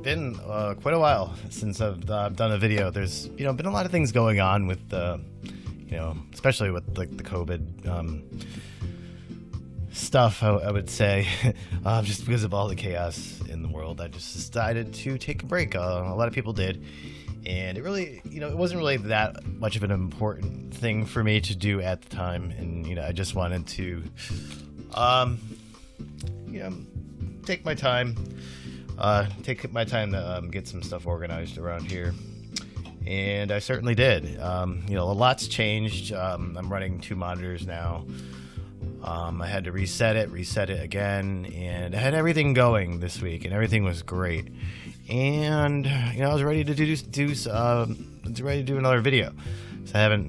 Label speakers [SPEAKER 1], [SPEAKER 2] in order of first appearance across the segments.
[SPEAKER 1] been quite a while since I've done a video. There's been a lot of things going on with especially with like the COVID stuff. I would say just because of all the chaos in the world, I just decided to take a break. A lot of people did, and it really it wasn't really that much of an important thing for me to do at the time, and I just wanted to take my time to get some stuff organized around here, and I certainly did. A lot's changed. I'm running 2 monitors now. I had to reset it again, and I had everything going this week, and everything was great. And I was ready to do another video. So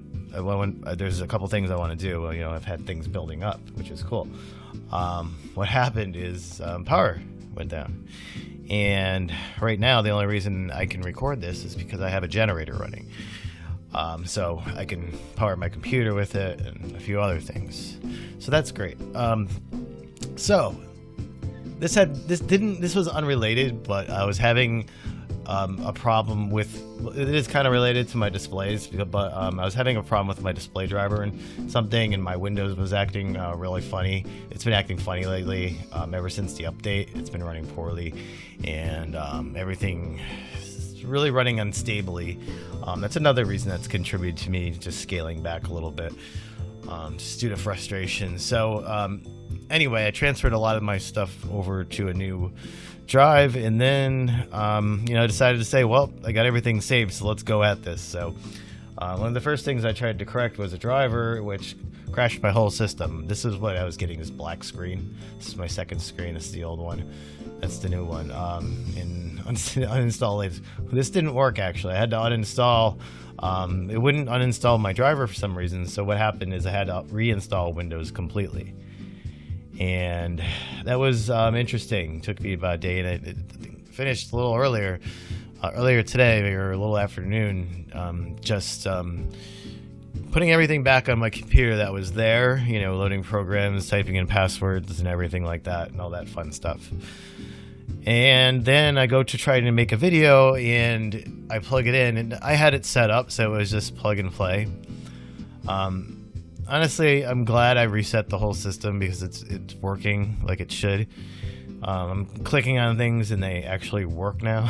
[SPEAKER 1] there's a couple things I want to do. I've had things building up, which is cool. What happened is power went down, and right now the only reason I can record this is because I have a generator running. So I can power my computer with it and a few other things. So that's great. So this was unrelated, but I was having a problem with, it is kind of related to my displays, but I was having a problem with my display driver and something, and my Windows was acting really funny. It's been acting funny lately. Ever since the update, it's been running poorly, and everything is really running unstably. That's another reason that's contributed to me just scaling back a little bit, just due to frustration. So anyway, I transferred a lot of my stuff over to a new drive, and then I decided to say, well, I got everything saved, so let's go at this. So one of the first things I tried to correct was a driver, which crashed my whole system. This is what I was getting, this black screen. This is my second screen. This is the old one. That's the new one. And uninstall it. This didn't work, actually. I had to uninstall. It wouldn't uninstall my driver for some reason, so what happened is I had to reinstall Windows completely. And that was interesting. It took me about a day, and it finished a little earlier today, or a little afternoon, putting everything back on my computer that was there, loading programs, typing in passwords and everything like that, and all that fun stuff. And then I go to try to make a video, and I plug it in, and I had it set up so it was just plug and play. Honestly, I'm glad I reset the whole system because it's working like it should. I'm clicking on things and they actually work now.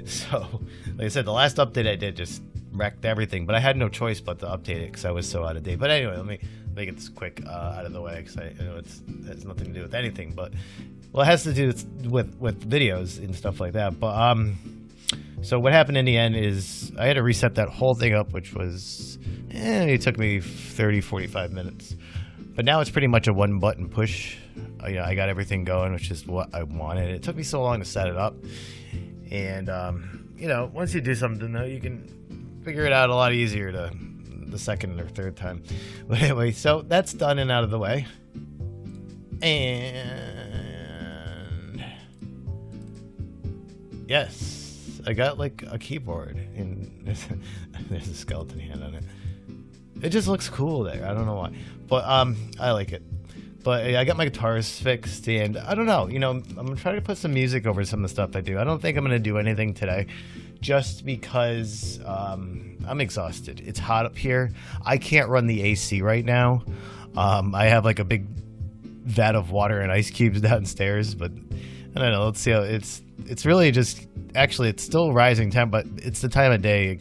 [SPEAKER 1] So, like I said, the last update I did just wrecked everything, but I had no choice but to update it because I was so out of date. But anyway, let me make it this quick out of the way, because I know it has nothing to do with anything, but it has to do with videos and stuff like that. But so what happened in the end is I had to reset that whole thing up, which was it took me 30-45 minutes, but now it's pretty much a one button push. I got everything going, which is what I wanted. It took me so long to set it up, and once you do something, though, you can figure it out a lot easier the second or third time. But anyway, so that's done and out of the way, and yes, I got like a keyboard, and there's a skeleton hand on it. It just looks cool there. I don't know why, but I like it. But I got my guitars fixed, and I don't know. I'm gonna try to put some music over some of the stuff I do. I don't think I'm gonna do anything today, just because I'm exhausted. It's hot up here. I can't run the AC right now. I have like a big vat of water and ice cubes downstairs, but I don't know. Let's see how it's really just, actually, it's still rising temp, but it's the time of day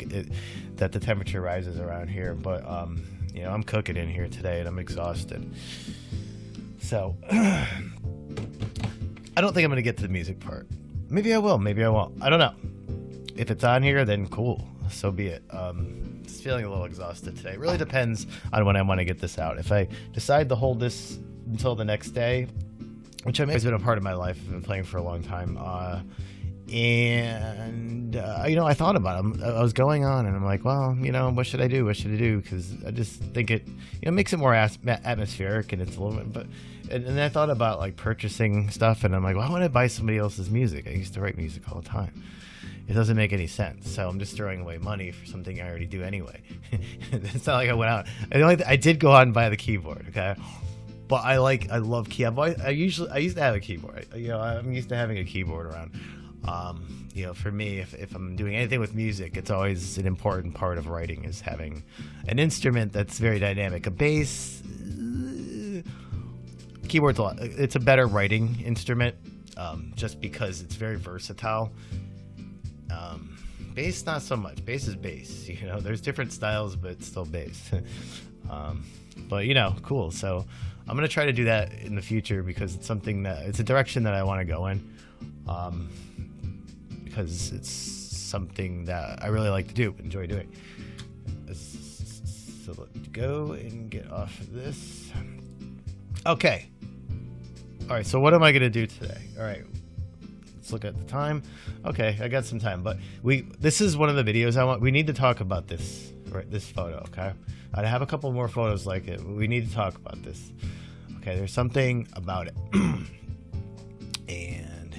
[SPEAKER 1] that the temperature rises around here. But I'm cooking in here today, and I'm exhausted. So I don't think I'm gonna get to the music part. Maybe I will, maybe I won't. I don't know. If it's on here, then cool. So be it. Just feeling a little exhausted today. It really depends on when I want to get this out. If I decide to hold this until the next day, which has been a part of my life, I've been playing for a long time, and I thought about it. I was going on, and I'm like, well, what should I do? Because I just think it makes it more atmospheric, and it's a little bit. But and I thought about like purchasing stuff, and I'm like, why would I buy somebody else's music? I used to write music all the time. It doesn't make any sense. So I'm just throwing away money for something I already do anyway. It's not like I went out. I did go out and buy the keyboard, okay? But I love keyboard. I used to have a keyboard. I'm used to having a keyboard around. You know, for me, if I'm doing anything with music, it's always an important part of writing is having an instrument that's very dynamic. A bass, keyboard's a lot. It's a better writing instrument, just because it's very versatile. Bass, not so much. Bass is bass. You know, there's different styles, but it's still bass. But you know, cool. So I'm gonna try to do that in the future because it's something that it's a direction that I want to go in. Because it's something that I really like to do, enjoy doing. So let's go and get off of this. Okay. All right. So what am I gonna do today? All right. Let's look at the time. Okay, I got some time, but this is one of the videos I want. We need to talk about this, right? This photo, okay? I have a couple more photos like it. We need to talk about this. Okay, there's something about it. And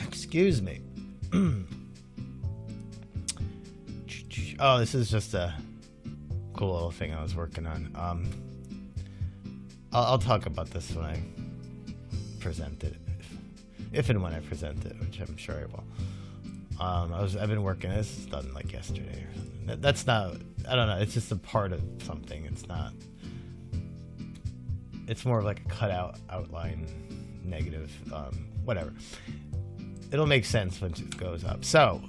[SPEAKER 1] excuse me. Oh, this is just a cool little thing I was working on. I'll talk about this when I present it, if and when I present it, which I'm sure I will. I've been working. This is done like yesterday or something. That's not. I don't know. It's just a part of something. It's not. It's more of like a cutout outline, negative. Whatever. It'll make sense when it goes up. So,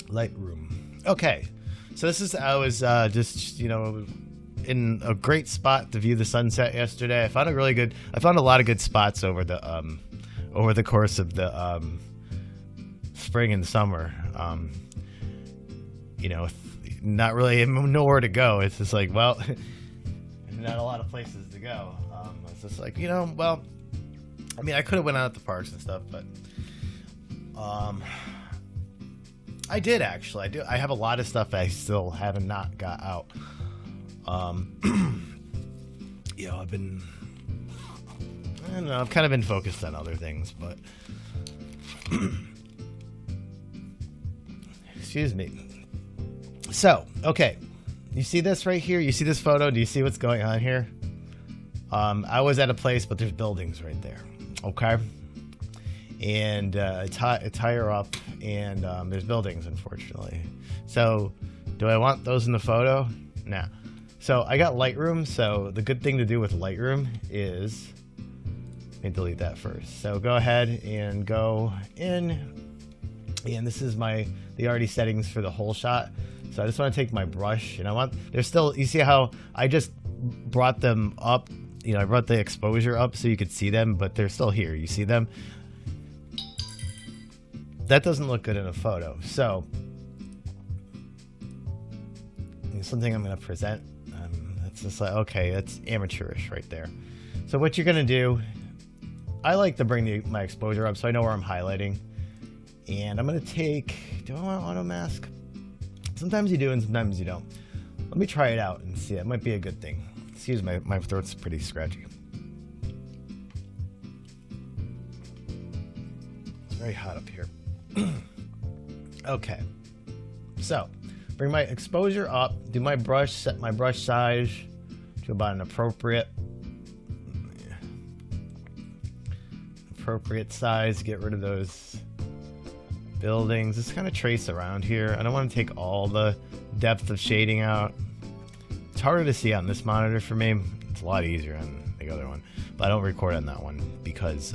[SPEAKER 1] Lightroom. Okay. So this is. I was just in a great spot to view the sunset yesterday. I found a lot of good spots over the course of the spring and summer. Not really nowhere to go. It's just like, well, not a lot of places to go. It's just like, well, I mean, I could have went out at the parks and stuff, but I did actually. I have a lot of stuff I still haven't not got out. I've kind of been focused on other things, but excuse me. So, okay. You see this right here? You see this photo? Do you see what's going on here? I was at a place, but there's buildings right there. Okay. And it's higher up, and there's buildings, unfortunately. So, do I want those in the photo? No. So I got Lightroom. So the good thing to do with Lightroom is, let me delete that first. So go ahead and go in, and this is the already settings for the whole shot. So I just want to take my brush, and there's still, you see how I just brought them up, I brought the exposure up so you could see them, but they're still here. You see them? That doesn't look good in a photo. So something I'm going to present. It's just like, okay, that's amateurish right there. So what you're going to do, I like to bring my exposure up so I know where I'm highlighting. And I'm going to do I want auto mask? Sometimes you do and sometimes you don't. Let me try it out and see. It might be a good thing. Excuse me, my throat's pretty scratchy. It's very hot up here. Okay. So, bring my exposure up, do my brush, set my brush size to about an appropriate size, get rid of those buildings. Just kind of trace around here. I don't want to take all the depth of shading out. It's harder to see on this monitor for me. It's a lot easier on the other one, but I don't record on that one because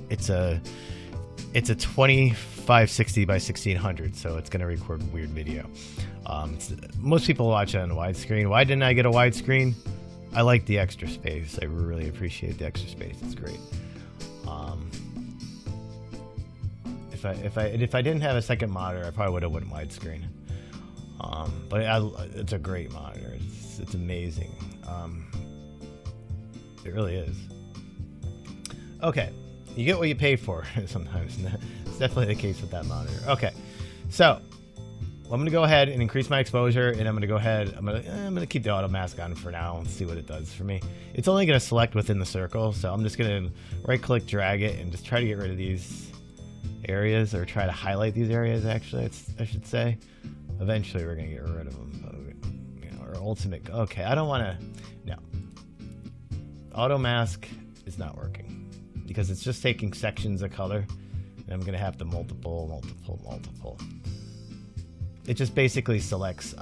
[SPEAKER 1] it's a 2560 by 1600, so it's going to record weird video. Most people watch it on widescreen. Why didn't I get a widescreen? I like the extra space. I really appreciate the extra space. It's great. If I didn't have a second monitor, I probably would have went widescreen. But it's a great monitor. It's amazing. It really is. Okay. You get what you pay for sometimes. It's definitely the case with that monitor. Okay, so I'm going to go ahead and increase my exposure, and I'm going to go ahead. I'm going to keep the auto mask on for now and see what it does for me. It's only going to select within the circle, so I'm just going to right-click, drag it, and just try to get rid of these areas, or try to highlight these areas. Actually, I should say. Eventually, we're going to get rid of them. Or ultimate. Okay, I don't want to. No. Auto mask is not working because it's just taking sections of color, and I'm gonna have to multiple. It just basically selects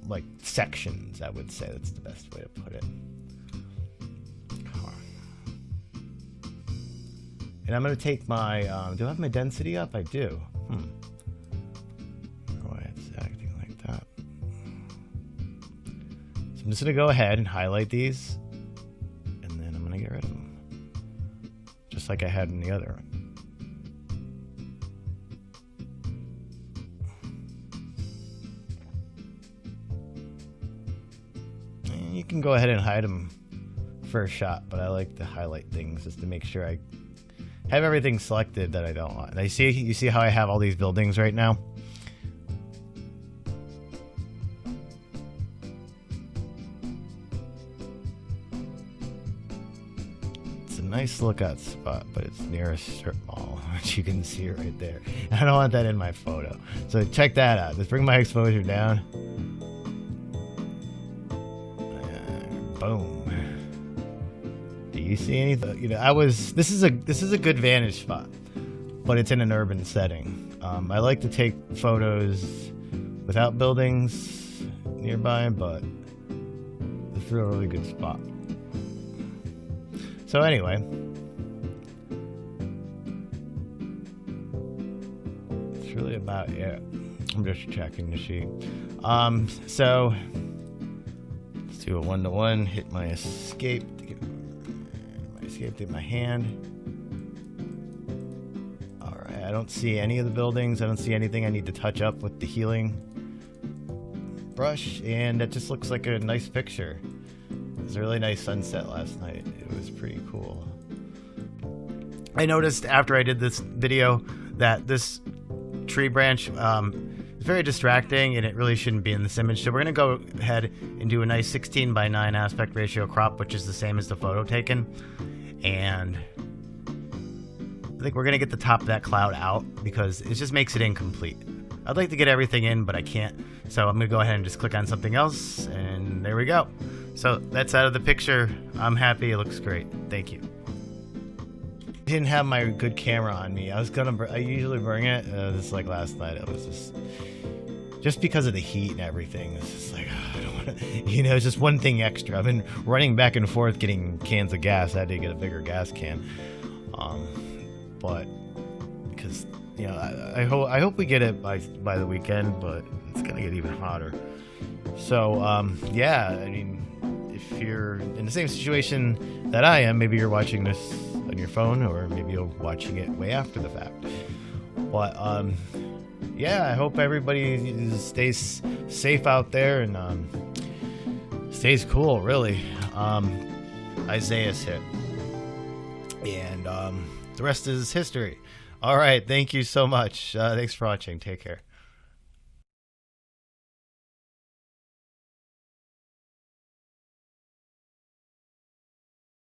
[SPEAKER 1] like sections. I would say that's the best way to put it. And I'm gonna take my. Do I have my density up? I do. Why it's acting like that? So I'm just gonna go ahead and highlight these, and then I'm gonna get rid of them, just like I had in the other one. And you can go ahead and hide them for a shot, but I like to highlight things just to make sure I have everything selected that I don't want. And you see how I have all these buildings right now? It's a nice lookout spot, but it's near a strip mall, which you can see right there. And I don't want that in my photo. So check that out. Let's bring my exposure down. Boom. Do you see anything? You know, this is a good vantage spot, but it's in an urban setting. I like to take photos without buildings nearby, but this is a really good spot. So anyway, it's really about it. I'm just checking the sheet. So let's do a 1-to-1. Hit my escape to get escaped in my hand. Alright, I don't see any of the buildings. I don't see anything I need to touch up with the healing brush, and it just looks like a nice picture. It was a really nice sunset last night. It was pretty cool. I noticed after I did this video that this tree branch is very distracting, and it really shouldn't be in this image. So we're going to go ahead and do a nice 16:9 aspect ratio crop, which is the same as the photo taken. And I think we're going to get the top of that cloud out because it just makes it incomplete. I'd like to get everything in, but I can't. So I'm going to go ahead and just click on something else, and there we go. So that's out of the picture. I'm happy. It looks great. Thank you. I didn't have my good camera on me. I usually bring it. Just like last night, it was just because of the heat and everything. It's just like, I don't want to, it's just one thing extra. I've been running back and forth getting cans of gas. I had to get a bigger gas can. But because, I hope we get it by the weekend, but it's going to get even hotter. So, yeah, I mean, if you're in the same situation that I am, maybe you're watching this on your phone, or maybe you're watching it way after the fact. But, yeah, I hope everybody stays safe out there and stays cool, really. Isaiah's hit. And the rest is history. All right, thank you so much. Thanks for watching. Take care.